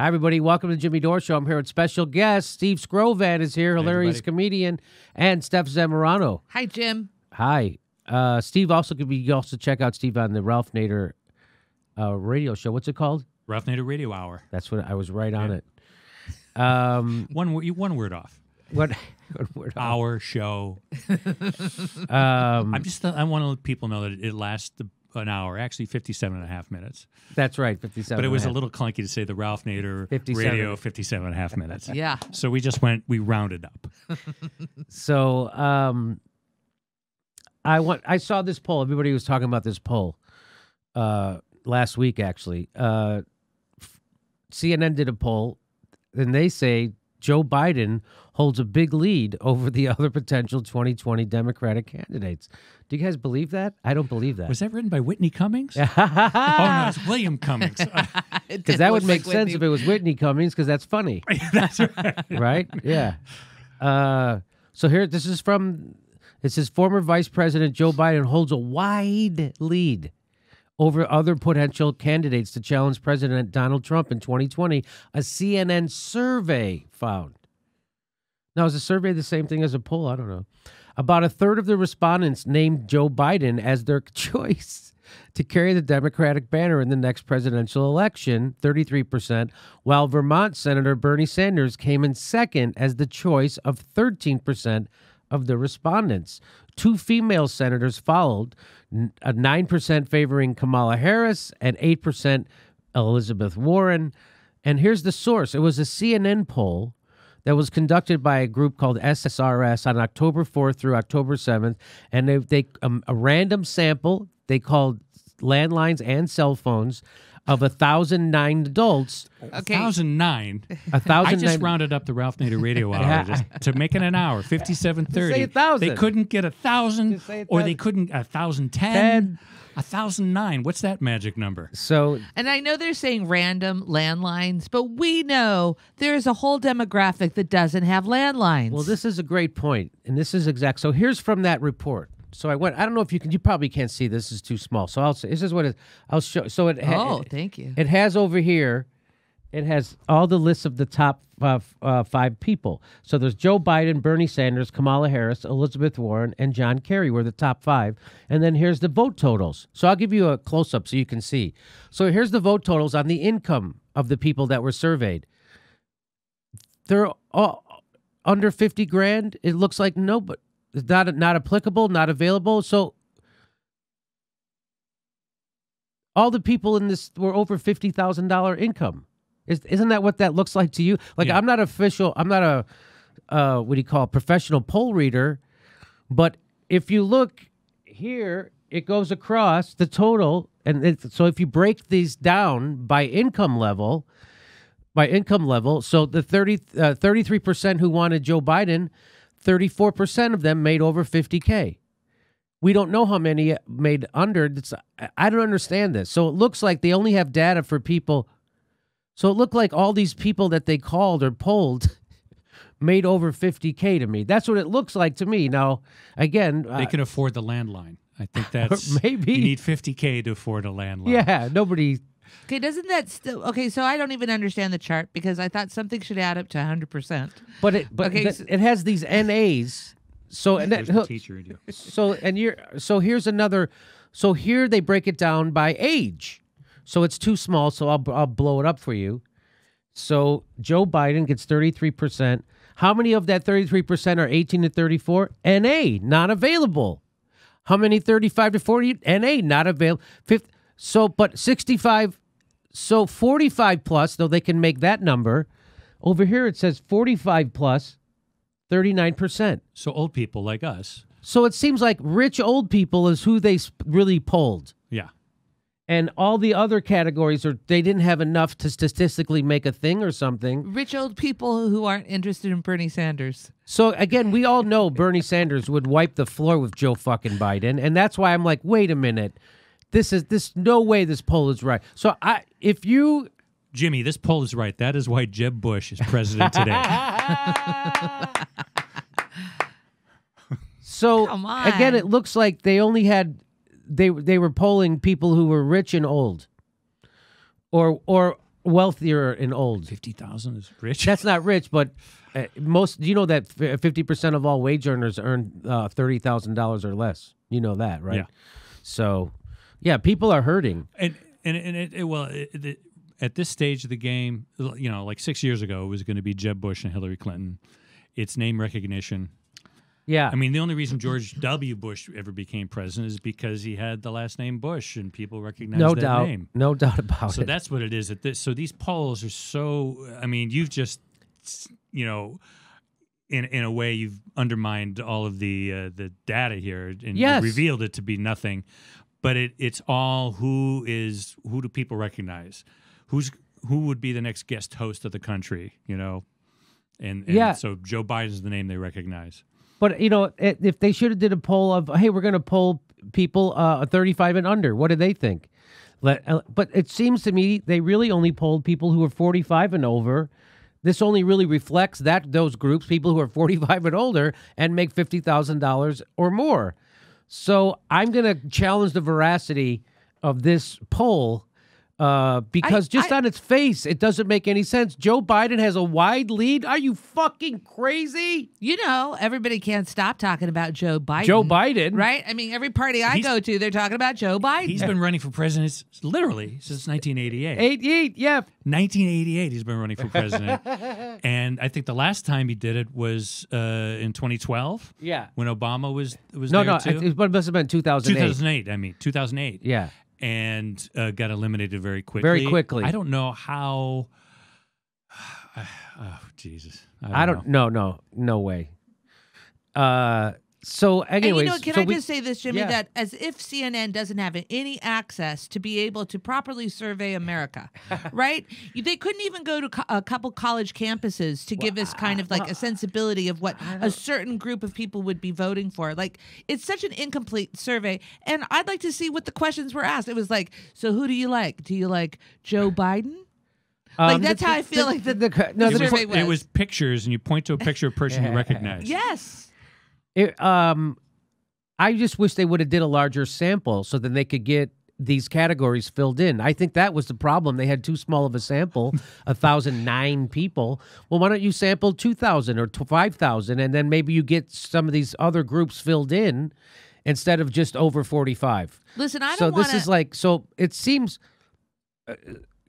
Hi, everybody. Welcome to the Jimmy Dore Show. I'm here with special guest. Steve Scrovan is here, hilarious comedian, and Steph Zamorano. Hi, Jim. Hi. Steve also could be. You also check out Steve on the Ralph Nader radio show. What's it called? Ralph Nader Radio Hour. That's what I was right on it. One word off. What word off? Our show. I want to let people know that it lasts an hour, actually 57 and a half minutes. That's right, 57. But it was a little clunky to say the Ralph Nader 57. Radio 57 and a half minutes. Yeah. So we rounded up. So I saw this poll. Everybody was talking about this poll last week, actually. CNN did a poll, and they say Joe Biden holds a big lead over the other potential 2020 Democratic candidates. Do you guys believe that? I don't believe that. Was that written by Whitney Cummings? Oh, no, it's William Cummings. Because that would make sense if it was Whitney Cummings, because that's funny. That's right. Right? Yeah. So here, this is former Vice President Joe Biden holds a wide lead over other potential candidates to challenge President Donald Trump in 2020, a CNN survey found. Now, is a survey the same thing as a poll? I don't know. About a third of the respondents named Joe Biden as their choice to carry the Democratic banner in the next presidential election, 33%, while Vermont Senator Bernie Sanders came in second as the choice of 13% of the respondents. Two female senators followed, 9% favoring Kamala Harris and 8% Elizabeth Warren. And here's the source. It was a CNN poll that was conducted by a group called SSRS on October 4th through October 7th. And they a random sample, they called landlines and cell phones, of 1,009 adults. Okay. 1,009? 1,009. I just rounded up the Ralph Nader Radio Hour just to make it an hour, 57:30. Say 1,000. They couldn't get 1,000, Just say or 1,000. they couldn't 1,010, 1,009. What's that magic number? So And I know they're saying random landlines, but we know there's a whole demographic that doesn't have landlines. well, this is a great point, and this is exact. So here's from that report. So I don't know if you can. You probably can't see. This is too small. So I'll say this is what I'll show. So thank you. It has over here. It has all the lists of the top 5 people. So there's Joe Biden, Bernie Sanders, Kamala Harris, Elizabeth Warren, and John Kerry were the top 5. And then here's the vote totals. So I'll give you a close up so you can see. So here's the vote totals on the income of the people that were surveyed. They're all under 50 grand. It looks like no, but. It's not applicable, not available. So all the people in this were over $50,000 income. Isn't that what that looks like to you? Like, yeah. I'm not a professional poll reader. But if you look here, it goes across the total. And so if you break these down by income level, so the 33% who wanted Joe Biden, 34% of them made over 50K. We don't know how many made under. I don't understand this. So it looks like they only have data for people. So it looked like all these people that they called or polled made over 50K to me. That's what it looks like to me. Now, again. They can afford the landline. I think that's. Maybe. You need 50K to afford a landline. Yeah, nobody. Okay, doesn't that still... Okay, so I don't even understand the chart because I thought something should add up to 100%. But it has these NAs. So and There's a teacher in you. So here's another. So here they break it down by age. So it's too small. So I'll blow it up for you. So Joe Biden gets 33%. How many of that 33% are 18 to 34? NA, not available. How many 35 to 40? NA, not available. But 65. So 45 plus, though they can make that number. Over here it says 45 plus, 39%. So old people like us. So it seems like rich old people is who they really polled. Yeah. And all the other categories they didn't have enough to statistically make a thing or something. Rich old people who aren't interested in Bernie Sanders. So again, we all know Bernie Sanders would wipe the floor with Joe fucking Biden. And that's why I'm like, wait a minute. This no way this poll is right. So Jimmy, this poll is right. That is why Jeb Bush is president today. So Come on. again, it looks like they only they were polling people who were rich and old, or wealthier and old. 50,000 is rich. That's not rich, but most. You know that 50% of all wage earners earn $30,000 or less. You know that, right? Yeah. So, yeah, people are hurting. And at this stage of the game, like 6 years ago, it was going to be Jeb Bush and Hillary Clinton. It's name recognition. Yeah. I mean, the only reason George W. Bush ever became president is because he had the last name Bush, and people recognized that name. No doubt about it. So that's what it is. So these polls are so. I mean, you've just, in a way, you've undermined all of the data here and revealed it to be nothing. But it's all who do people recognize? Who would be the next guest host of the country? And so Joe Biden's the name they recognize. But, if they should have did a poll of, hey, we're going to poll people 35 and under, what do they think? But it seems to me they really only polled people who are 45 and over. This only really reflects those groups, people who are 45 and older and make $50,000 or more. So I'm going to challenge the veracity of this poll because on its face, it doesn't make any sense. Joe Biden has a wide lead. Are you fucking crazy? Everybody can't stop talking about Joe Biden. Joe Biden. Right? I mean, every party I go to, they're talking about Joe Biden. He's been running for president literally since 1988. 88, yeah. 1988 he's been running for president. And I think the last time he did it was in 2012. Yeah. When Obama was no, there too. It must have been 2008. 2008. Yeah. And got eliminated very quickly. Very quickly. I don't know how. Oh, Jesus. I don't know. No way. So anyway, can I just say this, Jimmy, that as if CNN doesn't have any access to be able to properly survey America, right? They couldn't even go to a couple college campuses to give us kind of like a sensibility of what a certain group of people would be voting for. Like, it's such an incomplete survey, and I'd like to see what the questions were asked. It was like, so who do you like? Do you like Joe Biden? That's how I feel like the survey was. It was pictures, and you point to a picture of a person you recognize. Yes. I just wish they would have did a larger sample so then they could get these categories filled in. I think that was the problem. They had too small of a sample, 1,009 people. Well, why don't you sample 2,000 or 5,000, and then maybe you get some of these other groups filled in instead of just over 45. Listen, I don't want to... So this is like, so it seems...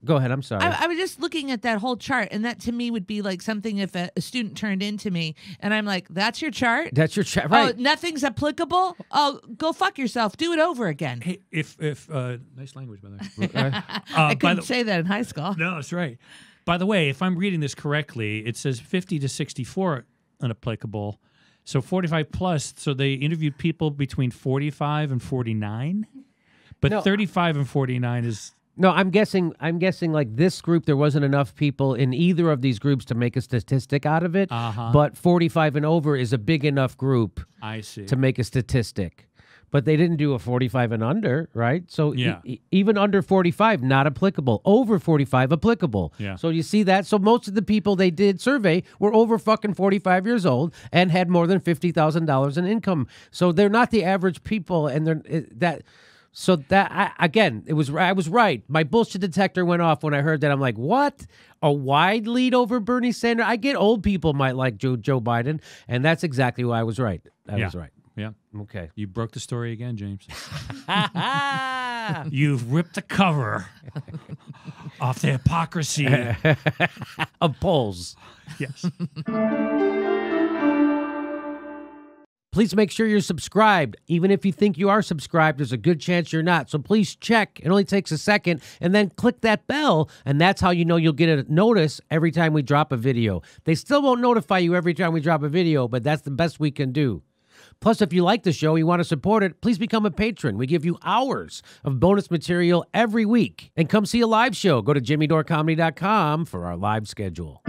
Go ahead. I'm sorry. I was just looking at that whole chart, and that to me would be like something if a student turned into me, and I'm like, "That's your chart. That's your chart, right? Oh, nothing's applicable. Oh, go fuck yourself. Do it over again." Hey, if nice language, by the way. I couldn't say that in high school. No, that's right. By the way, if I'm reading this correctly, it says 50 to 64 unapplicable, so 45 plus. So they interviewed people between 45 and 49, but 35 and 49 is. No, I'm guessing like this group, there wasn't enough people in either of these groups to make a statistic out of it. But 45 and over is a big enough group to make a statistic. But they didn't do a 45 and under, right? So even under 45, not applicable. Over 45, applicable. Yeah. So you see that? So most of the people they did survey were over fucking 45 years old and had more than $50,000 in income. So they're not the average people, and they're that... So that I was right. My bullshit detector went off when I heard that. I'm like, what? A wide lead over Bernie Sanders? I get old people might like Joe Biden, and that's exactly why I was right. I was right. Yeah. Okay. You broke the story again, James. You've ripped the cover off the hypocrisy of polls. Yes. Please make sure you're subscribed. Even if you think you are subscribed, there's a good chance you're not. So please check. It only takes a second. And then click that bell. And that's how you know you'll get a notice every time we drop a video. They still won't notify you every time we drop a video, but that's the best we can do. Plus, if you like the show, you want to support it, please become a patron. We give you hours of bonus material every week. And come see a live show. Go to jimmydorecomedy.com for our live schedule.